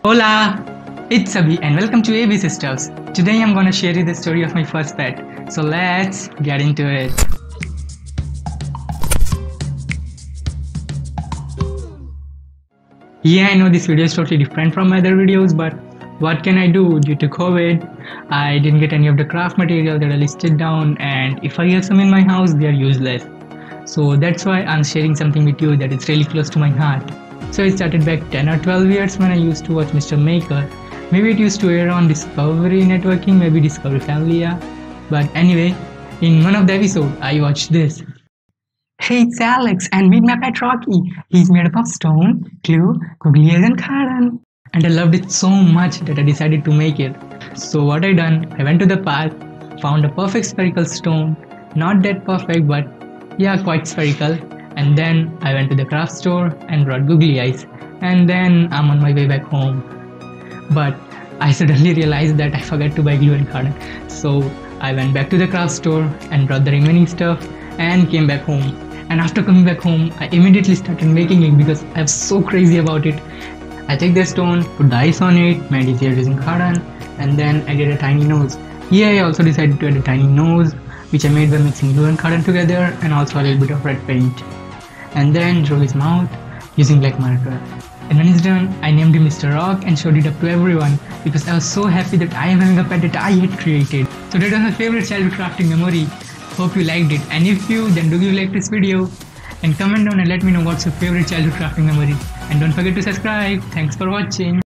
Hola, it's Abhi and welcome to ABC Stuffs. Today I'm gonna share you the story of my first pet. So let's get into it. Yeah, I know this video is totally different from my other videos, but what can I do? Due to COVID, I didn't get any of the craft material that I listed down, and if I have some in my house, they are useless. So that's why I'm sharing something with you that is really close to my heart. So it started back 10 or 12 years when I used to watch Mr. Maker. Maybe it used to air on Discovery Networking, maybe Discovery Family, yeah. But anyway, in one of the episodes, I watched this. Hey, it's Alex, and meet my pet Rocky. He's made up of stone, glue, googly eyes, and cotton. And I loved it so much that I decided to make it. So what I done, I went to the park, found a perfect spherical stone. Not that perfect, but yeah, quite spherical. And then I went to the craft store and brought googly eyes. And then I'm on my way back home. But I suddenly realized that I forgot to buy glue and cotton. So I went back to the craft store and brought the remaining stuff and came back home. And after coming back home, I immediately started making it because I was so crazy about it. I took the stone, put the ice on it, made it here using cotton, and then I did a tiny nose. Here I also decided to add a tiny nose, which I made by mixing glue and cotton together, and also a little bit of red paint. And then drew his mouth using black marker. And when it's done, I named him Mr. Rock and showed it up to everyone because I was so happy that I am having a pet that I had created. So that was my favorite childhood crafting memory. Hope you liked it, and if you, then do give like this video and comment down and let me know what's your favorite childhood crafting memory. And don't forget to subscribe. Thanks for watching.